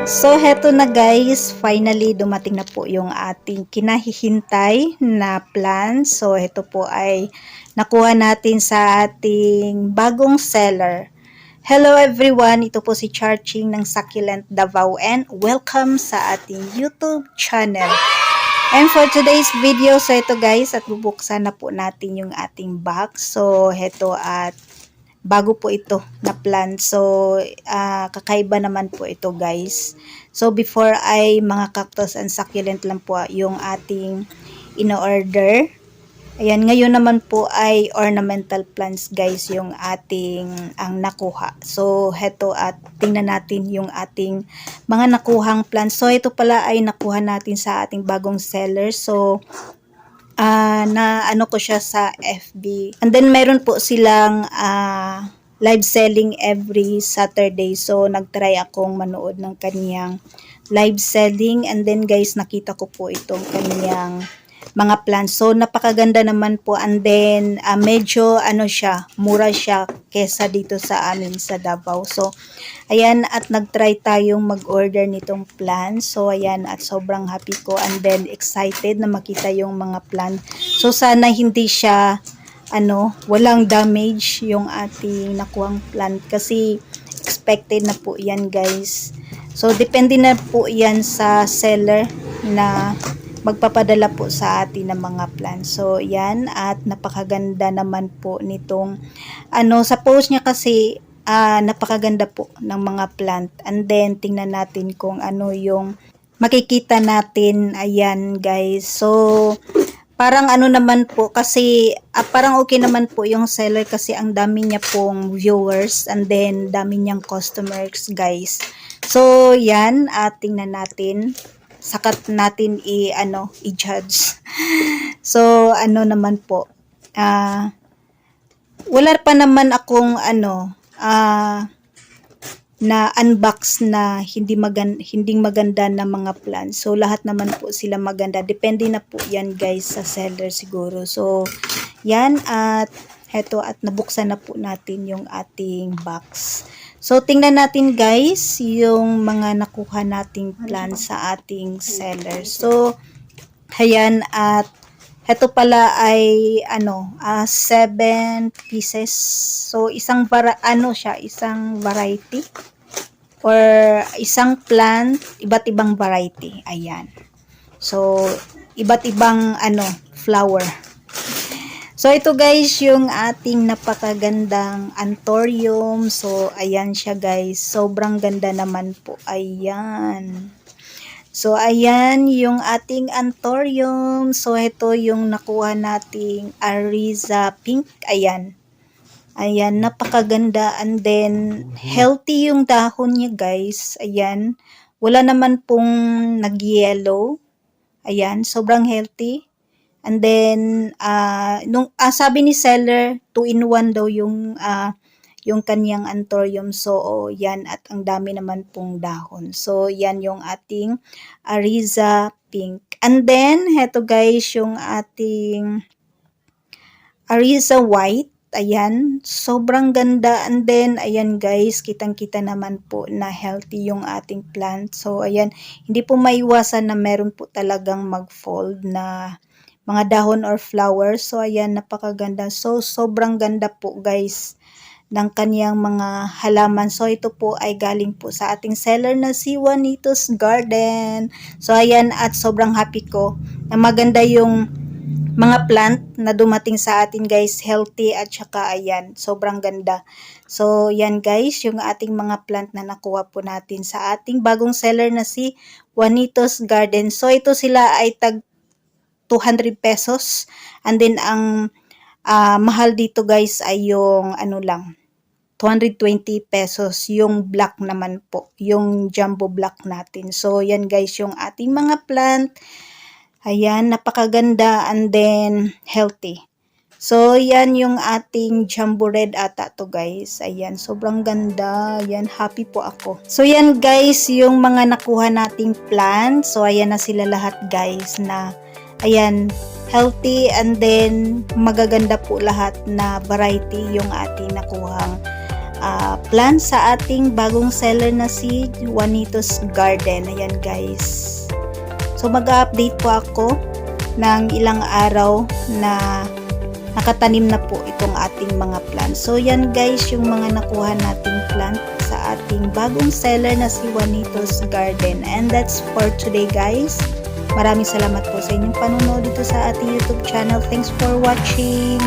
So, heto na guys, finally dumating na po yung ating kinahihintay na plan. So, heto po ay nakuha natin sa ating bagong seller. Hello everyone, ito po si Charching ng Succulent Davao and welcome sa ating YouTube channel. And for today's video, so ito guys, at bubuksan na po natin yung ating box. So, heto at bago po ito na plant. So, kakaiba naman po ito guys. So, before ay mga cactus and succulent lang po yung ating in-order. Ayan, ngayon naman po ay ornamental plants guys yung ating ang nakuha. So, heto at tingnan natin yung ating mga nakuhang plants. So, ito pala ay nakuha natin sa ating bagong seller. So, na ano ko siya sa FB. And then meron po silang live selling every Saturday. So nagtry akong manood ng kaniyang live selling and then guys nakita ko po itong kaniyang mga plants. So napakaganda naman po and then medyo ano siya, mura siya kesa dito sa amin sa Davao. So ayan at nagtry tayong mag-order nitong plant. So ayan at sobrang happy ko and then excited na makita yung mga plant. So sana hindi siya walang damage yung ating nakuhang plant kasi expected na po yan guys. So depende na po yan sa seller na magpapadala po sa atin ng mga plants. So, yan. At napakaganda naman po nitong, sa post niya kasi, napakaganda po ng mga plant. And then, tingnan natin kung ano yung makikita natin. Ayan, guys. So, parang naman po, kasi, parang okay naman po yung seller kasi ang dami niya pong viewers and then, dami niyang customers, guys. So, yan. At tingnan natin. Sakat natin i-judge. So, naman po. Wala pa naman akong na unbox na hindi maganda na mga plants. So, lahat naman po sila maganda. Depende na po yan guys sa seller siguro. So, yan at heto at nabuksan na po natin yung ating box. So, tingnan natin guys, yung mga nakuha nating plants sa ating seller. So, ayan, at ito pala ay, 7 pieces. So, isang variety or isang plant, iba't ibang variety. Ayan. So, iba't ibang, flower. So, ito guys, yung ating napakagandang anthurium. So, ayan siya guys. Sobrang ganda naman po. Ayan. So, ayan yung ating anthurium. So, ito yung nakuha nating Ariza Pink. Ayan. Ayan, napakaganda. And then, healthy yung dahon niya guys. Ayan. Wala naman pong nag-yellow. Ayan, sobrang healthy. And then, sabi ni seller, 2-in-1 daw yung kanyang anthurium. So, yan. At ang dami naman pong dahon. So, yan yung ating Ariza Pink. And then, heto guys, yung ating Ariza White. Ayan. Sobrang ganda. And then, ayan guys, kitang-kita naman po na healthy yung ating plant. So, ayan. Hindi po maiwasan na meron po talagang mag-fold na mga dahon or flowers. So, ayan, napakaganda. So, sobrang ganda po, guys, ng kaniyang mga halaman. So, ito po ay galing po sa ating seller na si Juanito's Garden. So, ayan, at sobrang happy ko na maganda yung mga plant na dumating sa atin, guys. Healthy at saka, ayan, sobrang ganda. So, yan, guys, yung ating mga plant na nakuha po natin sa ating bagong seller na si Juanito's Garden. So, ito sila ay 200 pesos. And then, ang mahal dito guys ay yung 220 pesos. Yung black naman po. Yung jumbo black natin. So, yan guys yung ating mga plant. Ayan, napakaganda and then healthy. So, yan yung ating jumbo red ata to guys. Ayan, sobrang ganda. Ayan, happy po ako. So, yan guys yung mga nakuha nating plant. So, ayan na sila lahat guys na ayan, healthy and then magaganda po lahat na variety yung ating nakuhang plant sa ating bagong seller na si Juanito's Garden. Ayan guys. So mag-update po ako ng ilang araw na nakatanim na po itong ating mga plants. So yan guys yung mga nakuha nating plant sa ating bagong seller na si Juanito's Garden. And that's for today guys. Maraming salamat po sa inyong panonood dito sa ating YouTube channel. Thanks for watching.